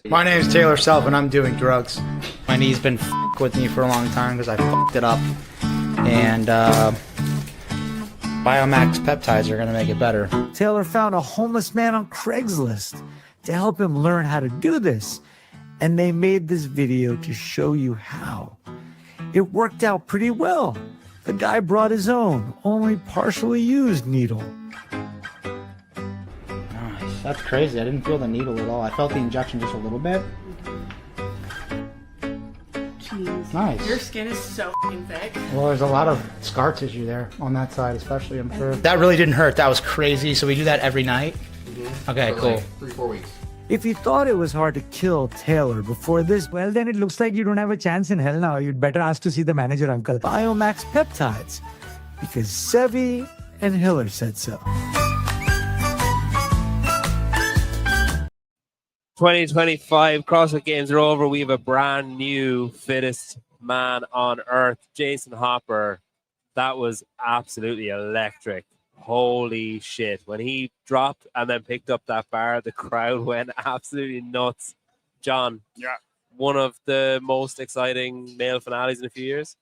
My name is Taylor Self and I'm doing drugs. My knee's been with me for a long time because I fucked it up. And Biomax peptides are going to make it better. Taylor found a homeless man on Craigslist to help him learn how to do this. And they made this video to show you how. It worked out pretty well. The guy brought his own, only partially used needle. Nice. That's crazy. I didn't feel the needle at all. I felt the injection just a little bit. Jeez. Nice. Your skin is so f***ing thick. Well, there's a lot of scar tissue there on that side, especially, I'm sure. That really didn't hurt. That was crazy. So we do that every night? Mm-hmm. Okay, for cool. Like 3-4 weeks. If you thought it was hard to kill Taylor before this, well, then it looks like you don't have a chance in hell now. You'd better ask to see the manager, uncle. Biomax peptides, because Sevi and Hiller said so. 2025 CrossFit Games are over. We have a brand new fittest man on earth, Jayson Hopper. That was absolutely electric. Holy shit. When he dropped and then picked up that bar, the crowd went absolutely nuts. John, yeah, one of the most exciting male finales in a few years.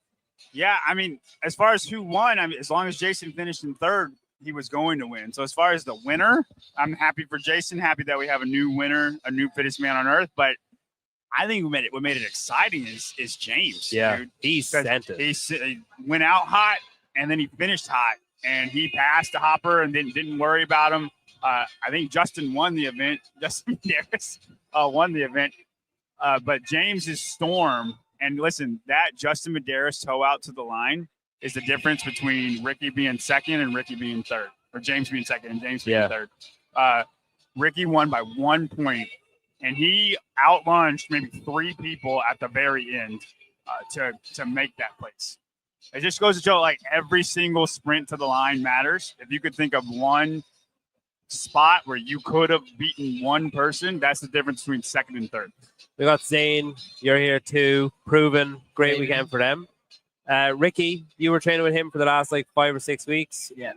Yeah, I mean, as far as who won, I mean, as long as Jayson finished in third, he was going to win. So as far as the winner, I'm happy for Jayson, happy that we have a new winner, a new fittest man on earth. But I think what made it exciting is James. Yeah, dude. he sent it. He went out hot, and then he finished hot. And he passed the Hopper and didn't worry about him. I think Justin won the event. Justin Medeiros won the event. But James's storm, and listen, that Justin Medeiros toe out to the line is the difference between Ricky being second and Ricky being third, or James being second and James being third. Ricky won by 1 point, and he outlunged maybe 3 people at the very end to make that place. It just goes to show, like, every single sprint to the line matters. If you could think of one spot where you could have beaten one person, that's the difference between second and third. We got Zane. You're here too. Proven. Great weekend for them. Ricky, you were training with him for the last, 5 or 6 weeks. Yeah.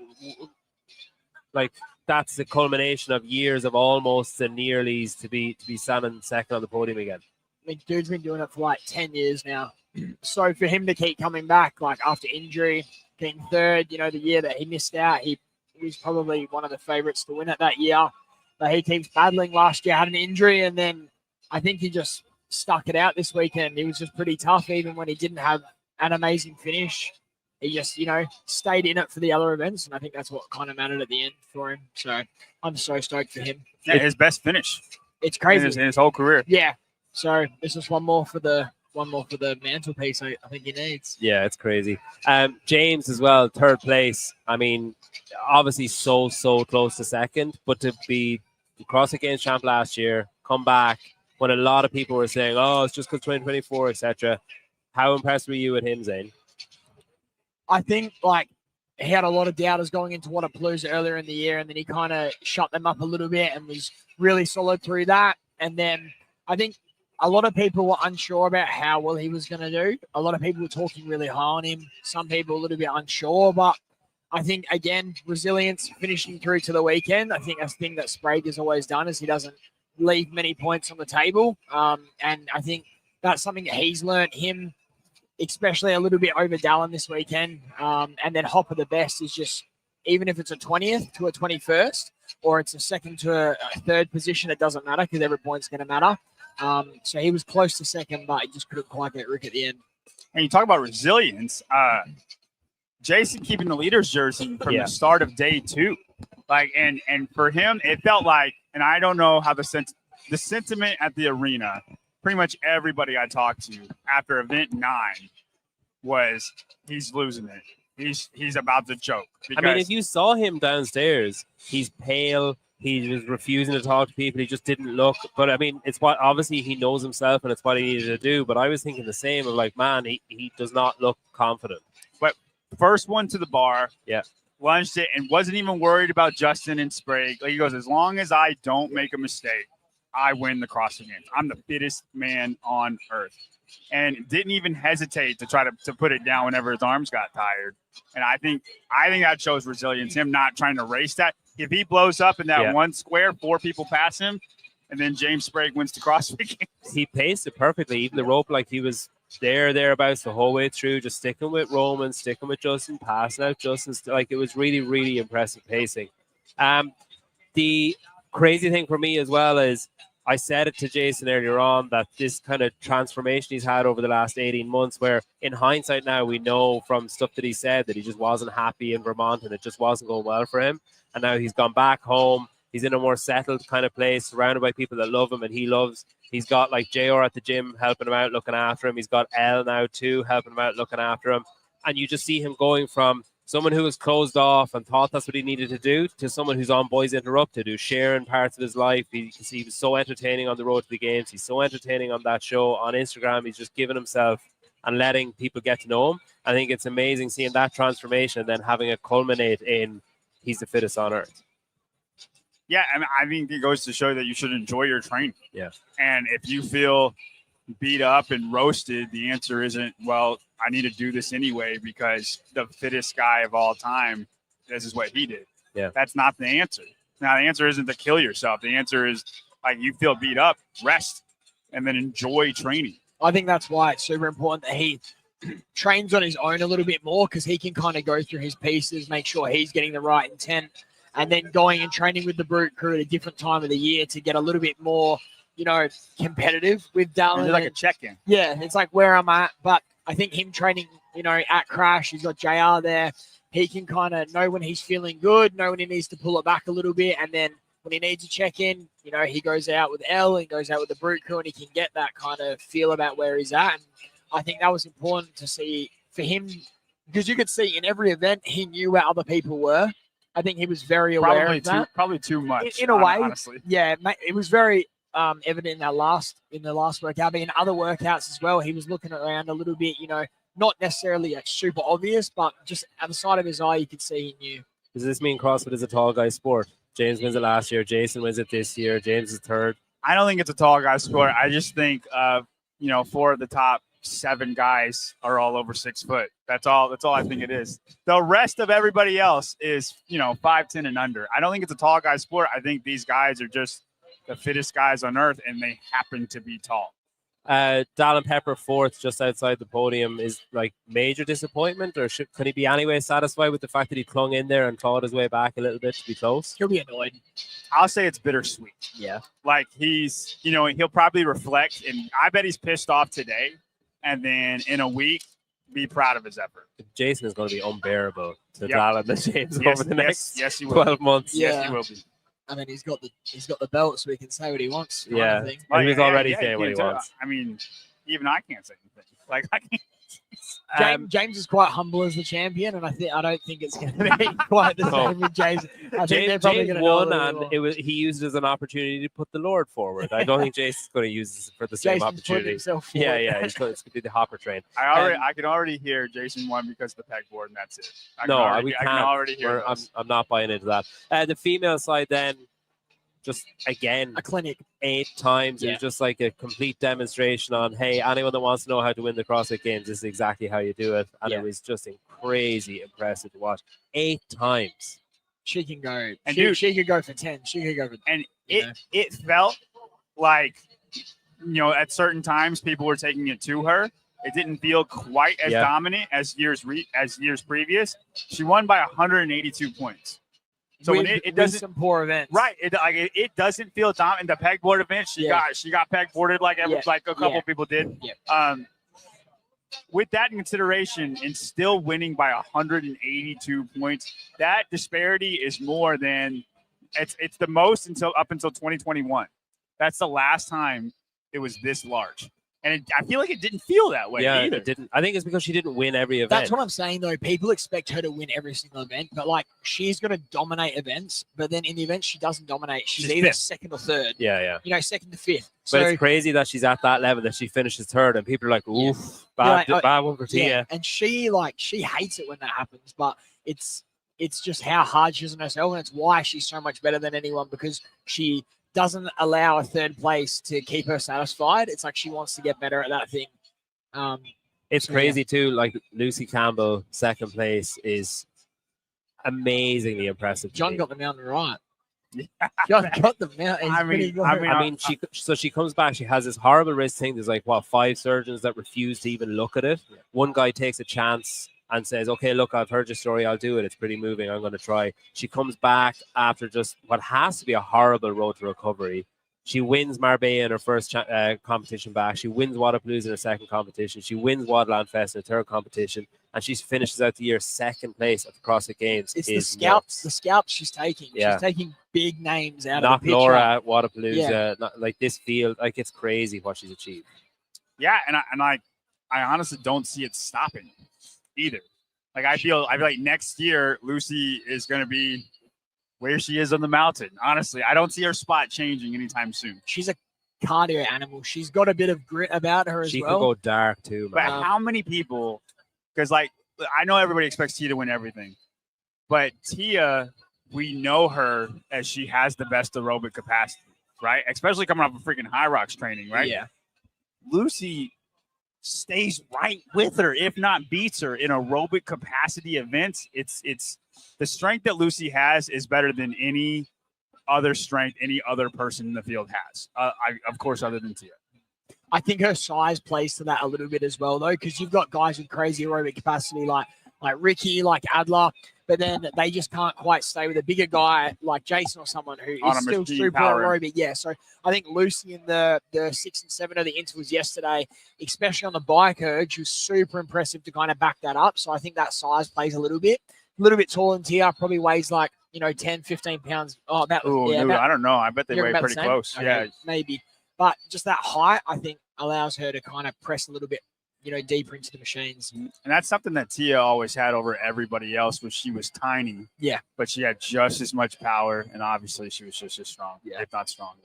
That's the culmination of years of almost and nearlies to be standing second on the podium again. I mean, dude's been doing it for 10 years now. So for him to keep coming back, after injury, getting third, the year that he missed out, he was probably one of the favorites to win it that year. But he keeps battling. Last year, had an injury, and then I think he just stuck it out this weekend. He was just pretty tough, even when he didn't have an amazing finish. He just, stayed in it for the other events, and I think that's what kind of mattered at the end for him. So I'm so stoked for him. Yeah, his best finish. It's crazy. In his whole career. Yeah. So this is one more for the mantelpiece I think he needs. Yeah, it's crazy. James as well, third place. I mean, obviously so close to second, but to be the CrossFit Games champ last year, come back when a lot of people were saying, oh, it's just because 2024, etc. How impressed were you with him, Zane? I think he had a lot of doubters going into Waterpalooza earlier in the year, and then he kind of shut them up a little bit and was really solid through that. And then I think a lot of people were unsure about how well he was going to do. A lot of people were talking really high on him. Some people a little bit unsure, but I think, again, resilience, finishing through to the weekend. I think that's the thing that Sprague has always done is he doesn't leave many points on the table. And I think that's something that he's learned, him especially a little bit over Dallin this weekend. And then Hopper the best is just, even if it's a 20th to a 21st, or it's a second to a third position, it doesn't matter because every point's going to matter. So he was close to second, but he just couldn't quite get Rick at the end. And you talk about resilience. Jayson keeping the leader's jersey from the start of day 2. And for him, it felt like, and I don't know how the sentiment at the arena, pretty much everybody I talked to after event 9 was he's losing it. He's about to choke. I mean, if you saw him downstairs, he's pale. He was refusing to talk to people. He just didn't look. But I mean, it's what obviously he knows himself and it's what he needed to do. But I was thinking the same of man, he does not look confident. But first one to the bar, yeah, lunged it and wasn't even worried about Justin and Sprague. He goes, as long as I don't make a mistake, I win the CrossFit Games. I'm the fittest man on earth. And didn't even hesitate to try to put it down whenever his arms got tired. And I think that shows resilience, him not trying to race that. If he blows up in that one square, 4 people pass him, and then James Sprague wins the CrossFit Games. He paced it perfectly. Even the rope, like he was thereabouts the whole way through, just sticking with Roman, sticking with Justin, passing out Justin. Like it was really, really impressive pacing. The crazy thing for me as well is I said it to Jayson earlier on that this kind of transformation he's had over the last 18 months, where in hindsight now we know from stuff that he said that he just wasn't happy in Vermont and it just wasn't going well for him. And now he's gone back home. He's in a more settled kind of place, surrounded by people that love him and he loves. He's got like JR at the gym helping him out, looking after him. He's got Elle now too, helping him out, looking after him. And you just see him going from someone who was closed off and thought that's what he needed to do to someone who's on Boys Interrupted, who's sharing parts of his life. He was so entertaining on the road to the games. He's so entertaining on that show. On Instagram, he's just giving himself and letting people get to know him. I think it's amazing seeing that transformation and then having it culminate in he's the fittest on earth. Yeah, I think it goes to show that you should enjoy your training. Yeah. And if you feel beat up and roasted, the answer isn't, well, I need to do this anyway because the fittest guy of all time, this is what he did. Yeah. That's not the answer. Now, the answer isn't to kill yourself. The answer is, like, you feel beat up, rest, and then enjoy training. I think that's why it's super important that he trains on his own a little bit more, because he can kind of go through his pieces, make sure he's getting the right intent, and then going and training with the Brute crew at a different time of the year to get a little bit more, you know, competitive with Dallin. It's like a check-in. Yeah, it's like where I'm at. But I think him training, you know, at Crash, he's got JR there. He can kind of know when he's feeling good, know when he needs to pull it back a little bit, and then when he needs to check in, you know, he goes out with Elle and goes out with the Brute crew, and he can get that kind of feel about where he's at. And I think that was important to see for him, because you could see in every event he knew where other people were. I think he was very aware of that. Probably too much. In a way, honestly. Yeah, it was very evident in the last workout, but in other workouts as well, he was looking around a little bit, you know, not necessarily super obvious, but just at the side of his eye, you could see he knew. Does this mean CrossFit is a tall guy sport? James wins it last year. Jayson wins it this year. James is third. I don't think it's a tall guy sport. I just think, 4 of the top 7 guys are all over 6 foot. That's all I think it is. The rest of everybody else is, 5'10" and under. I don't think it's a tall guy sport. I think these guys are just the fittest guys on earth, and they happen to be tall. Dallin Pepper fourth, just outside the podium, is like major disappointment, or can he be anyway satisfied with the fact that he clung in there and clawed his way back a little bit to be close? He'll be annoyed. I'll say it's bittersweet. Yeah. Like he's, he'll probably reflect, and I bet he's pissed off today, and then in a week, be proud of his effort. Jayson is going to be unbearable to Dallin and James over the next yes, he will. 12 months. Yeah. Yes, he will be. I mean, he's got the belt, so he can say what he wants. Yeah. Kind of thing. And he was already saying what he wants. I mean, even I can't say anything. Like I can't. James is quite humble as the champion, and I don't think it's going to be quite the same with James. I think they're probably going to won, and he used it as an opportunity to put the Lord forward. I don't think Jason's going to use this for the same Jason's opportunity. Himself forward. Yeah, it's going to be the hopper train. I can already hear Jayson won because of the pegboard, and that's it. We can't. I can already hear. I'm not buying into that. The female side then. Just again, a clinic 8 times. Yeah. It was just like a complete demonstration on, hey, anyone that wants to know how to win the CrossFit Games, this is exactly how you do it. And it was just crazy impressive to watch. 8 times. She can go. And she could go for 10. She could go for. And it felt like, at certain times people were taking it to her. It didn't feel quite as dominant as years previous. She won by 182 points. So when it doesn't some poor events, right? It doesn't feel dominant. The pegboard event, she got pegboarded like a couple people did. Yeah. With that in consideration, and still winning by 182 points, that disparity is more than it's the most up until 2021. That's the last time it was this large. And I feel like it didn't feel that way either. It didn't. I think it's because she didn't win every event. That's what I'm saying, though. People expect her to win every single event, but like she's going to dominate events. But then in the events she doesn't dominate, she's either fifth. Second or third. Yeah. Second to fifth. But it's crazy that she's at that level that she finishes third, and people are like, "Oof, bad one for Tia." Yeah. And she hates it when that happens, but it's just how hard she is on herself, and it's why she's so much better than anyone, because she doesn't allow a third place to keep her satisfied. It's like she wants to get better at that thing. It's crazy too. Like Lucy Campbell, second place is amazingly impressive. John got the mountain right. Got them out. I mean, She comes back. She has this horrible wrist thing. There's like 5 surgeons that refuse to even look at it. Yeah. One guy takes a chance and says, "Okay, look, I've heard your story. I'll do it. It's pretty moving. I'm going to try." She comes back after just what has to be a horrible road to recovery. She wins Marbella in her first competition back. She wins Wadapalooza in her second competition. She wins Wadaland Fest in her third competition, and she finishes out the year second place at the CrossFit Games. It's the scalps. The scalps she's taking. Yeah. She's taking big names out Knock of the picture. Laura at Wadapalooza. Like this field, like it's crazy what she's achieved. Yeah, and I honestly don't see it stopping either. Like I feel like next year Lucy is going to be where she is on the mountain. Honestly, I don't see her spot changing anytime soon. She's a cardio animal. She's got a bit of grit about her as well. She can go dark too, man. But how many people? Because like I know everybody expects Tia to win everything, but Tia, we know her as she has the best aerobic capacity, right? Especially coming off of freaking High Rocks training, right? Yeah. Lucy stays right with her, if not beats her in aerobic capacity events. It's the strength that Lucy has is better than any other strength any other person in the field has. Of course, other than Tia. I think her size plays to that a little bit as well, though, because you've got guys with crazy aerobic capacity like Ricky, like Adler, but then they just can't quite stay with a bigger guy like Jayson or someone who is still super aerobic. Yeah, so I think Lucy in the 6 and 7 of the intervals yesterday, especially on the bike urge, was super impressive to kind of back that up. So I think that size plays a little bit taller than Tia, probably weighs like 10, 15 pounds. Oh, about I don't know. I bet they weigh pretty close. Okay, yeah, maybe. But just that height, I think, allows her to kind of press a little bit, deeper into the machines. And that's something that Tia always had over everybody else, was she was tiny. Yeah. But she had just as much power, and obviously she was just as strong, if not stronger.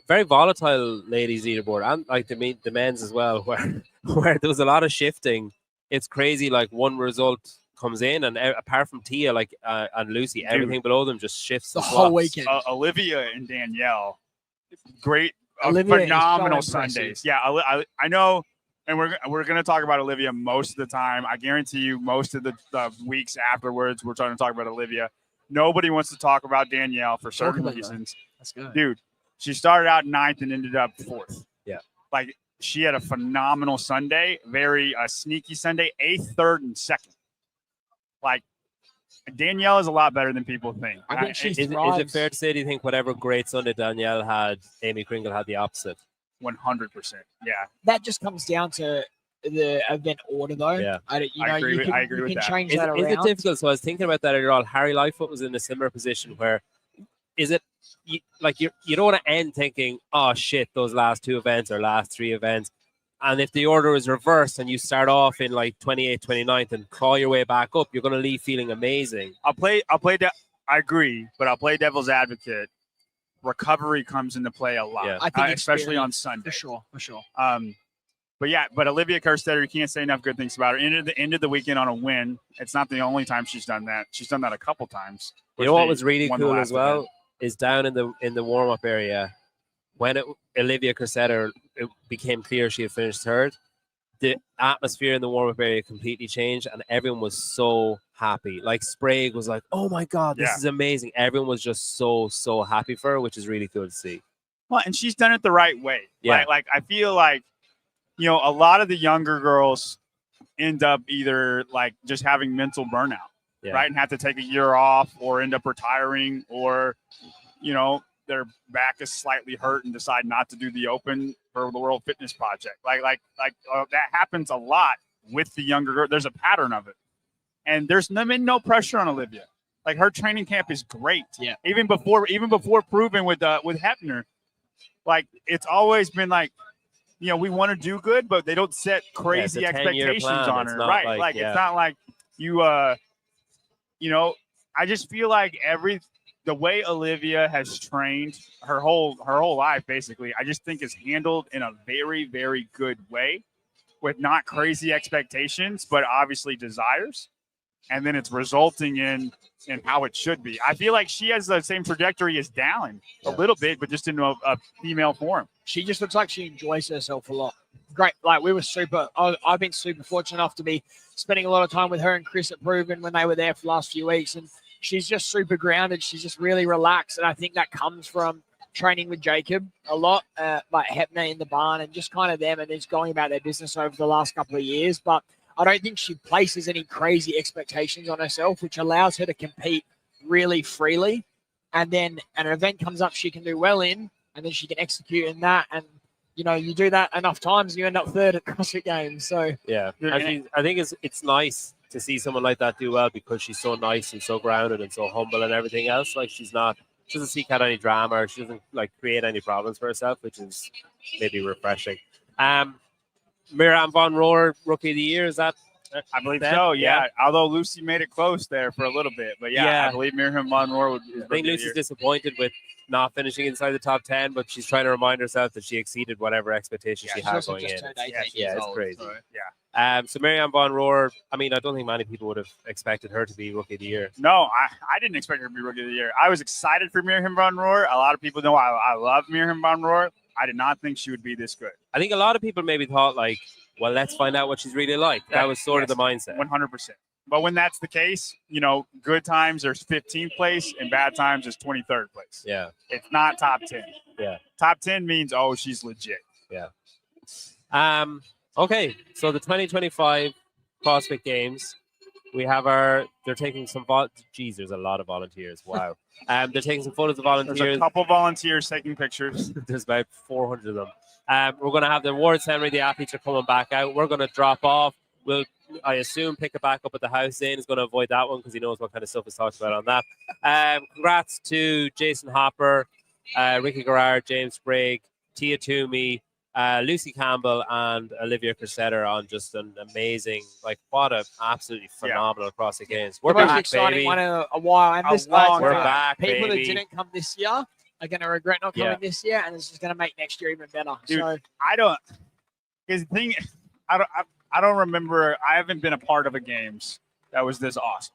Very volatile ladies leaderboard, and like the men's as well, where there was a lot of shifting. It's crazy. Like one result comes in, and apart from Tia, and Lucy, everything below them just shifts the whole weekend. Olivia and Danielle, great, Olivia phenomenal Sundays. Yeah, I know, and we're going to talk about Olivia most of the time. I guarantee you, most of the weeks afterwards, we're trying to talk about Olivia. Nobody wants to talk about Danielle for certain reasons. That's good, dude. She started out 9th and ended up 4th. Yeah, like she had a phenomenal Sunday, very sneaky Sunday, 8th, 3rd, and 2nd. Like, Danielle is a lot better than people think. I think is it fair to say, do you think whatever great Sunday Danielle had, Amy Kringle had the opposite? 100%. Yeah. That just comes down to the event order, though. Yeah. I agree with that. Change that around. Is it difficult? So I was thinking about that earlier on. Harry Lightfoot was in a similar position where, is it you don't want to end thinking, oh shit, those last 2 events or last 3 events. And if the order is reversed and you start off in like 28th, 29th and claw your way back up, you're going to leave feeling amazing. I agree, but I'll play devil's advocate. Recovery comes into play a lot. Yeah. I think especially on Sunday. For sure. But Olivia Kerstetter, you can't say enough good things about her. Ended the weekend on a win. It's not the only time she's done that. She's done that a couple times. You know what was really cool as well is down in the warm-up area, when Olivia Kerstetter, it became clear she had finished 3rd, the atmosphere in the warm-up area completely changed, and everyone was so happy. Like Sprague was like, "Oh my God, this is amazing!" Everyone was just so happy for her, which is really cool to see. Well, and she's done it the right way. Yeah. Like I feel like, a lot of the younger girls end up either like just having mental burnout, right, and have to take a year off, or end up retiring, or their back is slightly hurt and decide not to do the Open for the World Fitness Project. Like that happens a lot with the younger girl. There's a pattern of it, and there's been no pressure on Olivia. Like, her training camp is great. Yeah. Even before proving with Hepner, like, it's always been like, we want to do good, but they don't set crazy expectations on her, right? Like it's not like you. I just feel like the way Olivia has trained her whole life, basically, I just think is handled in a very, very good way, with not crazy expectations, but obviously desires. And then it's resulting in how it should be. I feel like she has the same trajectory as Dallin a little bit, but just in a female form. She just looks like she enjoys herself a lot. Great. Like, I've been super fortunate enough to be spending a lot of time with her and Chris at Proven when they were there for the last few weeks. And she's just super grounded. She's just really relaxed. And I think that comes from training with Jacob a lot, like Hepner in the barn and just kind of them and just going about their business over the last couple of years. But I don't think she places any crazy expectations on herself, which allows her to compete really freely. And then an event comes up she can do well in, and then she can execute in that. And, you know, you do that enough times, you end up third at CrossFit Games. So Yeah, I think it's nice to see someone like that do well because she's so nice and so grounded and so humble and everything else. Like she doesn't seek out any drama, or she doesn't like create any problems for herself, which is maybe refreshing. Miriam Von Rohr, Rookie of the Year, is that? I believe so, yeah. Although Lucy made it close there for a little bit. But, I believe Miriam Von Rohr would be. I think Lucy's disappointed with not finishing inside the top 10, but she's trying to remind herself that she exceeded whatever expectations she had going in. It's crazy. So Miriam Von Rohr, I mean, I don't think many people would have expected her to be Rookie of the Year. No, I didn't expect her to be Rookie of the Year. I was excited for Miriam Von Rohr. A lot of people know I love Miriam Von Rohr. I did not think she would be this good. I think a lot of people maybe thought like, well, let's find out what she's really like. That was sort of the mindset. 100%. But when that's the case, you know, good times there's 15th place and bad times there's 23rd place. Yeah. It's not top 10. Yeah. Top 10 means, oh, she's legit. Yeah. Okay. So the 2025 CrossFit Games, we have they're taking some, there's a lot of volunteers. Wow. They're taking some photos of volunteers. There's a couple volunteers taking pictures. There's about 400 of them. We're going to have the award ceremony. The athletes are coming back out. We're going to drop off. We'll, I assume, pick it back up at the house. Zane is going to avoid that one because he knows what kind of stuff is talked about on that. Congrats to Jayson Hopper, Ricky Garrard, James Sprague, Tia Toomey, Lucy Campbell, and Olivia Cressetta on just an amazing, like, what a absolutely phenomenal CrossFit Games. We're the most back, exciting baby. one in a while. And this We're back, people baby. that didn't come this year are going to regret not coming this year, and it's just going to make next year even better. Dude, so because the thing, I don't remember. I haven't been a part of a games that was this awesome.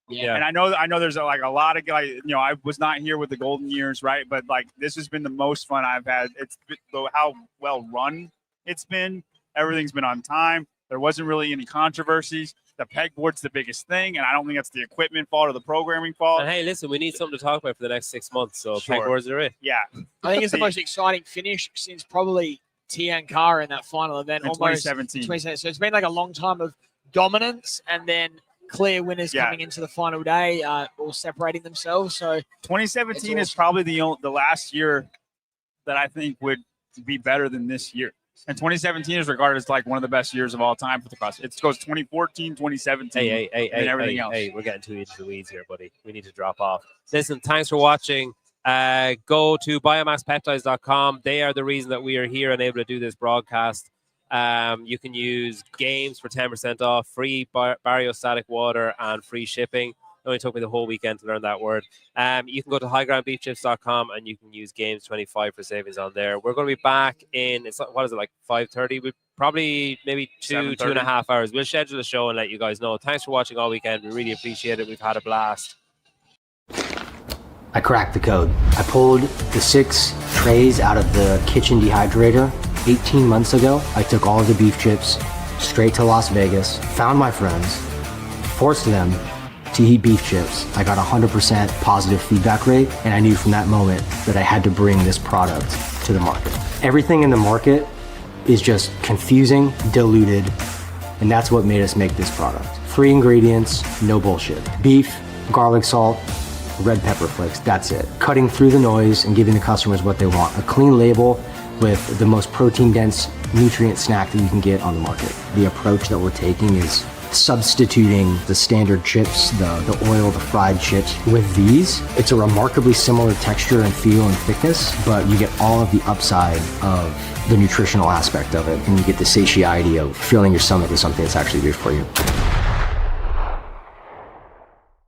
Yeah. And I know there's a lot of guys, you know, I was not here with the golden years, right? But like, this has been the most fun I've had. It's been, how well run it's been. Everything's been on time. There wasn't really any controversies. The pegboard's the biggest thing, and I don't think that's the equipment fault or the programming fault. And hey, listen, we need something to talk about for the next 6 months, so pegboards are it. Yeah. I think it's the most exciting finish since probably Tian Kara in that final event. In almost 2017. So it's been like a long time of dominance, and then clear winners coming into the final day, all separating themselves. So 2017 is probably the last year that I think would be better than this year. And 2017 is regarded as like one of the best years of all time for the CrossFit. It goes 2014, 2017, and everything else. Hey, we're getting too into the weeds here, buddy. We need to drop off. Listen, thanks for watching. Go to biomasspeptides.com. They are the reason that we are here and able to do this broadcast. You can use games for 10% off, free bariostatic water, and free shipping. It only took me the whole weekend to learn that word. You can go to highgroundbeefchips.com and you can use games 25 for savings on there. We're going to be back in, what is it, like 5:30? We probably maybe 2.5 hours. We'll schedule a show and let you guys know. Thanks for watching all weekend. We really appreciate it. We've had a blast. I cracked the code. I pulled the 6 trays out of the kitchen dehydrator 18 months ago. I took all of the beef chips straight to Las Vegas, found my friends, forced them to eat beef chips. I got 100% positive feedback rate, and I knew from that moment that I had to bring this product to the market. Everything in the market is just confusing, diluted, and that's what made us make this product. 3 ingredients, no bullshit. Beef, garlic salt, red pepper flakes, that's it. Cutting through the noise and giving the customers what they want. A clean label with the most protein-dense nutrient snack that you can get on the market. The approach that we're taking is substituting the standard chips, the oil, the fried chips with these. It's a remarkably similar texture and feel and thickness, but you get all of the upside of the nutritional aspect of it, and you get the satiety of filling your stomach with something that's actually good for you.